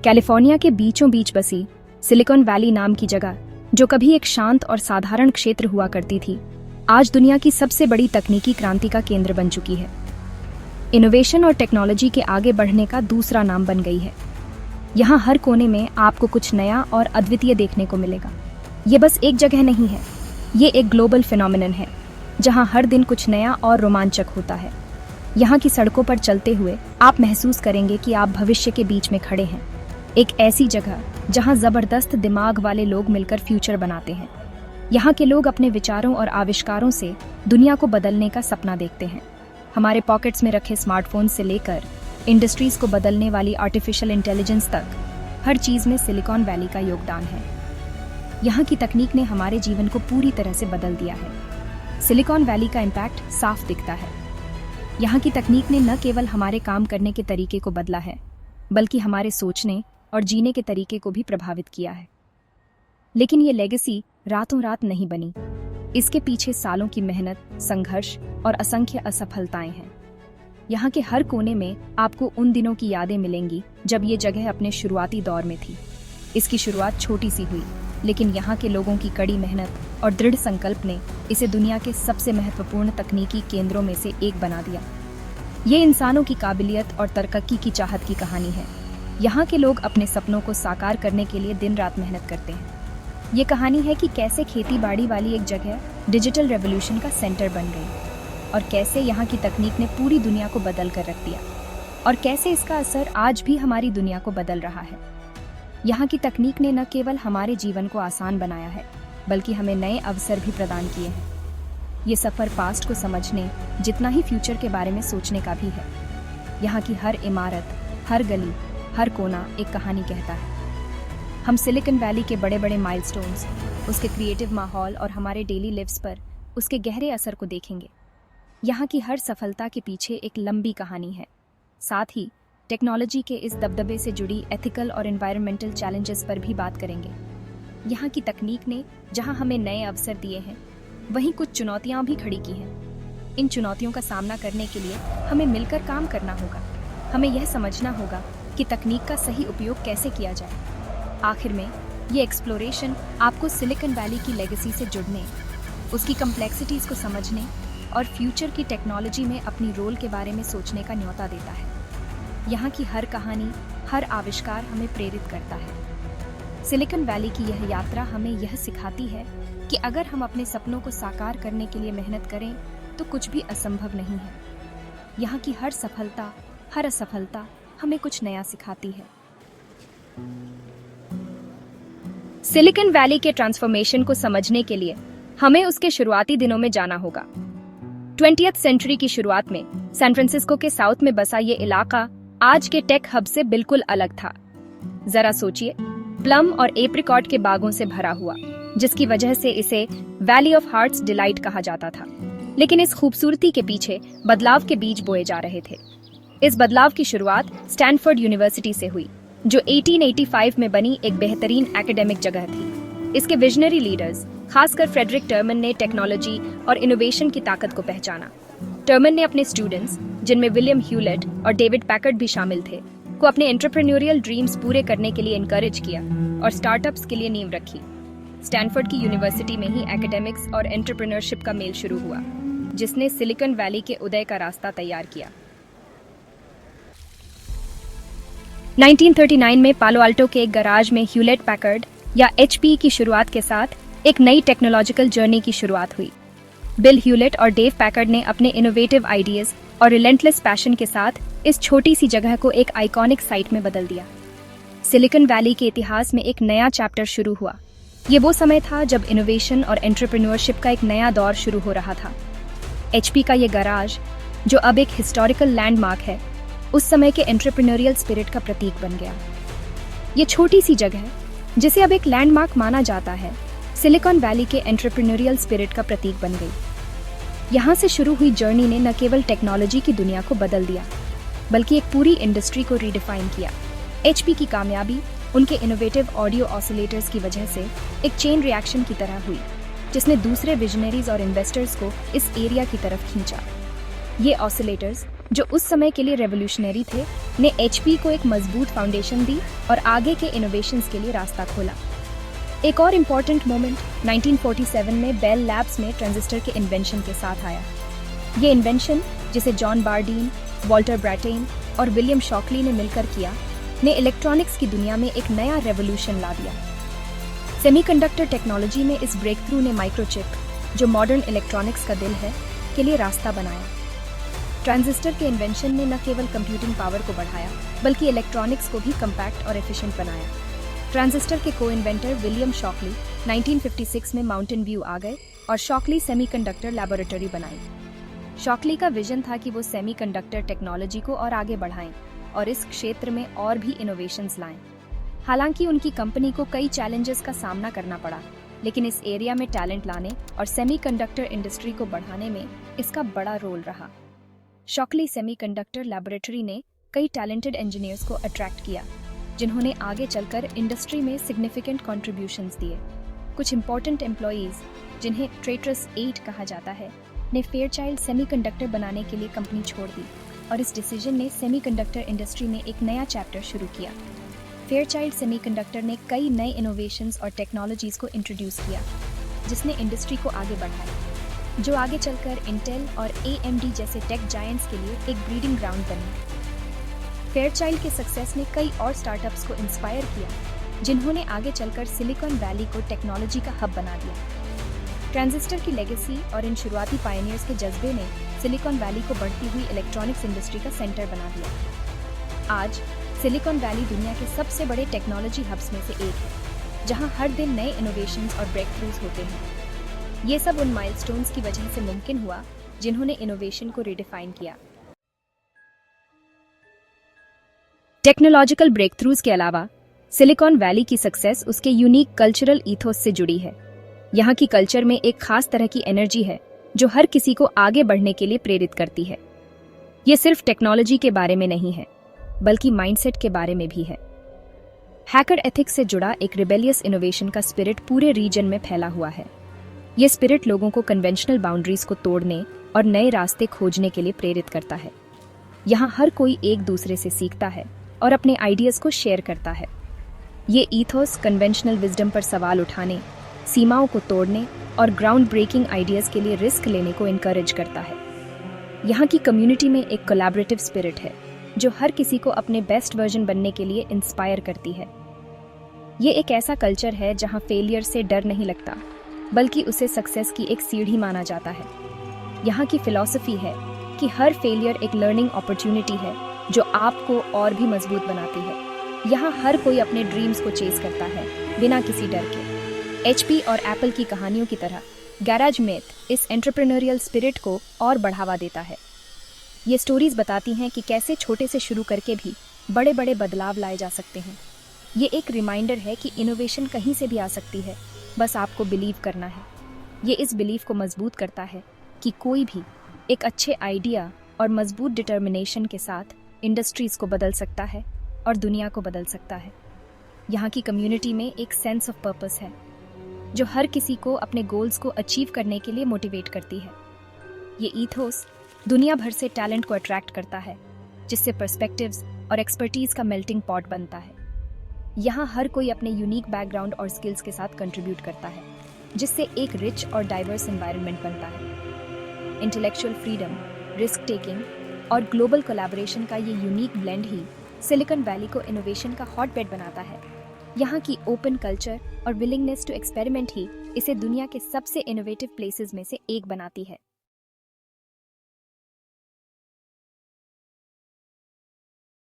California के बीचों बीच बसी सिलिकॉन वैली नाम की जगह, जो कभी एक शांत और साधारण क्षेत्र हुआ करती थी, आज दुनिया की सबसे बड़ी तकनीकी क्रांति का केंद्र बन चुकी है। इनोवेशन और टेक्नोलॉजी के आगे बढ़ने का दूसरा नाम बन गई है। यहाँ हर कोने में आपको कुछ नया और अद्वितीय देखने को मिलेगा। ये बस एक जगह नहीं है, ये एक ग्लोबल फिनोमिनन है, जहाँ हर दिन कुछ नया और रोमांचक होता है। यहाँ की सड़कों पर चलते हुए आप महसूस करेंगे कि आप भविष्य के बीच में खड़े हैं, एक ऐसी जगह जहाँ जबरदस्त दिमाग वाले लोग मिलकर फ्यूचर बनाते हैं। यहाँ के लोग अपने विचारों और आविष्कारों से दुनिया को बदलने का सपना देखते हैं। हमारे पॉकेट्स में रखे स्मार्टफोन से लेकर इंडस्ट्रीज को बदलने वाली आर्टिफिशियल इंटेलिजेंस तक, हर चीज में सिलिकॉन वैली का योगदान है। यहाँ की तकनीक ने हमारे जीवन को पूरी तरह से बदल दिया है। सिलिकॉन वैली का इम्पैक्ट साफ दिखता है। यहाँ की तकनीक ने न केवल हमारे काम करने के तरीके को बदला है, बल्कि हमारे सोचने और जीने के तरीके को भी प्रभावित किया है। लेकिन ये लेगेसी रातों रात नहीं बनी। इसके पीछे सालों की मेहनत, संघर्ष और असंख्य असफलताएं हैं। यहाँ के हर कोने में आपको उन दिनों की यादें मिलेंगी जब ये जगह अपने शुरुआती दौर में थी। इसकी शुरुआत छोटी सी हुई, लेकिन यहाँ के लोगों की कड़ी मेहनत और दृढ़ संकल्प ने इसे दुनिया के सबसे महत्वपूर्ण तकनीकी केंद्रों में से एक बना दिया। ये इंसानों की काबिलियत और तरक्की की चाहत की कहानी है। यहाँ के लोग अपने सपनों को साकार करने के लिए दिन रात मेहनत करते हैं। ये कहानी है कि कैसे खेती बाड़ी वाली एक जगह डिजिटल रेवोल्यूशन का सेंटर बन गई, और कैसे यहाँ की तकनीक ने पूरी दुनिया को बदल कर रख दिया, और कैसे इसका असर आज भी हमारी दुनिया को बदल रहा है। यहाँ की तकनीक ने न केवल हमारे जीवन को आसान बनाया है, बल्कि हमें नए अवसर भी प्रदान किए हैं। ये सफ़र पास्ट को समझने जितना ही फ्यूचर के बारे में सोचने का भी है। यहाँ की हर इमारत, हर गली, हर कोना एक कहानी कहता है। हम सिलिकॉन वैली के बड़े बड़े माइलस्टोन्स, उसके क्रिएटिव माहौल और हमारे डेली लिव्स पर उसके गहरे असर को देखेंगे। यहाँ की हर सफलता के पीछे एक लंबी कहानी है। साथ ही टेक्नोलॉजी के इस दबदबे से जुड़ी एथिकल और एनवायरमेंटल चैलेंजेस पर भी बात करेंगे। यहाँ की तकनीक ने जहाँ हमें नए अवसर दिए हैं, वहीं कुछ चुनौतियाँ भी खड़ी की हैं। इन चुनौतियों का सामना करने के लिए हमें मिलकर काम करना होगा। हमें यह समझना होगा कि तकनीक का सही उपयोग कैसे किया जाए। आखिर में ये एक्सप्लोरेशन आपको सिलिकॉन वैली की लेगेसी से जुड़ने, उसकी कम्प्लेक्सिटीज़ को समझने और फ्यूचर की टेक्नोलॉजी में अपनी रोल के बारे में सोचने का न्योता देता है। यहाँ की हर कहानी, हर आविष्कार हमें प्रेरित करता है। सिलिकॉन वैली की यह यात्रा हमें यह सिखाती है कि अगर हम अपने सपनों को साकार करने के लिए मेहनत करें तो कुछ भी असंभव नहीं है। यहाँ की हर सफलता, हर असफलता हमें कुछ नया सिखाती है। सिलिकॉन वैली के ट्रांसफॉर्मेशन को समझने के लिए हमें उसके शुरुआती दिनों में जाना होगा। 20th सेंचुरी की शुरुआत में सैन फ्रांसिस्को के साउथ में बसा ये इलाका आज के टेक हब से बिल्कुल अलग था। जरा सोचिए, प्लम और एप्रिकॉट के बागों से भरा हुआ, जिसकी वजह से इसे वैली ऑफ हार्ट्स डिलाइट कहा जाता था। लेकिन इस खूबसूरती के पीछे बदलाव के बीज बोए जा रहे थे। इस बदलाव की शुरुआत स्टैनफोर्ड यूनिवर्सिटी से हुई, जो 1885 में बनी एक बेहतरीन एकेडमिक जगह थी। इसके विजनरी लीडर्स, खासकर फ्रेडरिक टर्मन, ने टेक्नोलॉजी और इनोवेशन की ताकत को पहचाना। टर्मन ने अपने स्टूडेंट्स, जिनमें विलियम ह्यूलेट और डेविड पैकर्ड भी शामिल थे, को अपने एंटरप्रेन्योरियल ड्रीम्स पूरे करने के लिए इनकरेज किया और स्टार्टअप्स के लिए नींव रखी। स्टैनफोर्ड की यूनिवर्सिटी में ही एकेडमिक्स और एंटरप्रेन्योरशिप का मेल शुरू हुआ, जिसने सिलिकॉन वैली के उदय का रास्ता तैयार किया। 1939 में पालो अल्टो के एक गराज में ह्यूलेट पैकर्ड या HP की शुरुआत के साथ एक नई टेक्नोलॉजिकल जर्नी की शुरुआत हुई। बिल ह्यूलेट और डेव पैकर्ड ने अपने इनोवेटिव आइडियाज और रिलेंटलेस पैशन के साथ इस छोटी सी जगह को एक आइकॉनिक साइट में बदल दिया। सिलिकॉन वैली के इतिहास में एक नया चैप्टर शुरू हुआ। ये वो समय था जब इनोवेशन और एंटरप्रेन्योरशिप का एक नया दौर शुरू हो रहा था। HP का ये गराज, जो अब एक हिस्टोरिकल लैंडमार्क है, उस समय के एंटरप्रेन्योरियल स्पिरिट का प्रतीक बन गया। ये छोटी सी जगह, जिसे अब एक लैंडमार्क माना जाता है, सिलिकॉन वैली के एंटरप्रेन्योरियल स्पिरिट का प्रतीक बन गई। यहाँ से शुरू हुई जर्नी ने न केवल टेक्नोलॉजी की दुनिया को बदल दिया, बल्कि एक पूरी इंडस्ट्री को रीडिफाइन किया। HP की कामयाबी उनके इनोवेटिव ऑडियो ऑसिलेटर्स की वजह से एक चेन रिएक्शन की तरह हुई, जिसने दूसरे विजनरीज और इन्वेस्टर्स को इस एरिया की तरफ खींचा। ये ऑसिलेटर्स जो उस समय के लिए रेवोल्यूशनरी थे, ने HP को एक मजबूत फाउंडेशन दी और आगे के इनोवेशंस के लिए रास्ता खोला। एक और इम्पॉर्टेंट मोमेंट 1947 में बेल लैब्स में ट्रांजिस्टर के इन्वेंशन के साथ आया। ये इन्वेंशन, जिसे जॉन बारडीन, वॉल्टर ब्रैटेन और विलियम शॉकली ने मिलकर किया, ने इलेक्ट्रॉनिक्स की दुनिया में एक नया रेवोल्यूशन ला दिया। सेमीकंडक्टर टेक्नोलॉजी में इस ब्रेक थ्रू ने माइक्रोचिप, जो मॉडर्न इलेक्ट्रॉनिक्स का दिल है, के लिए रास्ता बनाया। ट्रांजिस्टर के इन्वेंशन ने न केवल कंप्यूटिंग पावर को बढ़ाया, बल्कि इलेक्ट्रॉनिक्स को भी कम्पैक्ट और एफिशिएंट बनाया। ट्रांजिस्टर के को-इन्वेंटर विलियम शॉकली 1956 में माउंटेन व्यू आ गए और शॉकली सेमीकंडक्टर लैबोरेटरी बनाई। शॉकली का विजन था कि वो सेमीकंडक्टर टेक्नोलॉजी को और आगे बढ़ाएं और इस क्षेत्र में और भी इनोवेशंस लाएं। हालांकि उनकी कंपनी को कई चैलेंजेस का सामना करना पड़ा, लेकिन इस एरिया में टैलेंट लाने और सेमीकंडक्टर इंडस्ट्री को बढ़ाने में इसका बड़ा रोल रहा। शॉकली सेमीकंडक्टर लैबोरेटरी ने कई टैलेंटेड इंजीनियर्स को अट्रैक्ट किया, जिन्होंने आगे चलकर इंडस्ट्री में सिग्निफिकेंट कंट्रीब्यूशंस दिए। कुछ इंपॉर्टेंट एम्प्लॉयज, जिन्हें ट्रेटरस 8 कहा जाता है, ने फेयरचाइल्ड सेमीकंडक्टर बनाने के लिए कंपनी छोड़ दी और इस डिसीजन ने सेमीकंडक्टर इंडस्ट्री में एक नया चैप्टर शुरू किया। फेयरचाइल्ड सेमीकंडक्टर ने कई नए इनोवेशंस और टेक्नोलॉजीज को इंट्रोड्यूस किया, जिसने इंडस्ट्री को आगे बढ़ाया, जो आगे चलकर इंटेल और AMD जैसे टेक जायंट्स के लिए एक ब्रीडिंग ग्राउंड बनी। फेयरचाइल्ड के सक्सेस ने कई और स्टार्टअप्स को इंस्पायर किया, जिन्होंने आगे चलकर सिलिकॉन वैली को टेक्नोलॉजी का हब बना दिया। ट्रांजिस्टर की लेगेसी और इन शुरुआती पायनियर्स के जज्बे ने सिलिकॉन वैली को बढ़ती हुई इलेक्ट्रॉनिक्स इंडस्ट्री का सेंटर बना दिया। आज सिलिकॉन वैली दुनिया के सबसे बड़े टेक्नोलॉजी हब्स में से एक है, जहां हर दिन नए इनोवेशंस और ब्रेक थ्रूज होते हैं। ये सब उन माइलस्टोन्स की वजह से मुमकिन हुआ, जिन्होंने इनोवेशन को रिडिफाइन किया। टेक्नोलॉजिकल ब्रेक थ्रूज के अलावा सिलिकॉन वैली की सक्सेस उसके यूनिक कल्चरल ईथोस से जुड़ी है। यहाँ की कल्चर में एक खास तरह की एनर्जी है, जो हर किसी को आगे बढ़ने के लिए प्रेरित करती है। ये सिर्फ टेक्नोलॉजी के बारे में नहीं है, बल्कि माइंडसेट के बारे में भी है। हैकर एथिक्स से जुड़ा एक रिबेलियस इनोवेशन का स्पिरिट पूरे रीजन में फैला हुआ है। ये स्पिरिट लोगों को कन्वेंशनल बाउंड्रीज को तोड़ने और नए रास्ते खोजने के लिए प्रेरित करता है। यहाँ हर कोई एक दूसरे से सीखता है और अपने आइडियाज को शेयर करता है। ये ईथोस कन्वेंशनल विजडम पर सवाल उठाने, सीमाओं को तोड़ने और ग्राउंड ब्रेकिंग आइडियाज के लिए रिस्क लेने को इनकरेज करता है। यहाँ की कम्युनिटी में एक कोलैबोरेटिव स्पिरिट है, जो हर किसी को अपने बेस्ट वर्जन बनने के लिए इंस्पायर करती है। ये एक ऐसा कल्चर है जहाँ फेलियर से डर नहीं लगता, बल्कि उसे सक्सेस की एक सीढ़ी माना जाता है। यहाँ की फिलॉसफी है कि हर फेलियर एक लर्निंग अपॉर्चुनिटी है, जो आपको और भी मजबूत बनाती है। यहाँ हर कोई अपने ड्रीम्स को चेस करता है, बिना किसी डर के। HP और एप्पल की कहानियों की तरह गैराज मेथ इस एंटरप्रेन्योरियल स्पिरिट को और बढ़ावा देता है। ये स्टोरीज बताती हैं कि कैसे छोटे से शुरू करके भी बड़े बड़े बदलाव लाए जा सकते हैं। ये एक रिमाइंडर है कि इनोवेशन कहीं से भी आ सकती है, बस आपको बिलीव करना है। ये इस बिलीव को मजबूत करता है कि कोई भी एक अच्छे आइडिया और मजबूत डिटर्मिनेशन के साथ इंडस्ट्रीज को बदल सकता है और दुनिया को बदल सकता है। यहाँ की कम्युनिटी में एक सेंस ऑफ पर्पस है, जो हर किसी को अपने गोल्स को अचीव करने के लिए मोटिवेट करती है। ये ईथोस दुनिया भर से टैलेंट को अट्रैक्ट करता है, जिससे पर्सपेक्टिव्स और एक्सपर्टीज का मेल्टिंग पॉट बनता है। यहाँ हर कोई अपने यूनिक बैकग्राउंड और स्किल्स के साथ कंट्रीब्यूट करता है, जिससे एक रिच और डाइवर्स एनवायरनमेंट बनता है। इंटेलेक्चुअल फ्रीडम, रिस्क टेकिंग और ग्लोबल कोलैबोरेशन का ये यूनिक ब्लेंड ही सिलिकॉन वैली को इनोवेशन का हॉटबेड बनाता है। यहाँ की ओपन कल्चर और विलिंगनेस टू एक्सपेरिमेंट ही इसे दुनिया के सबसे इनोवेटिव प्लेसेस में से एक बनाती है।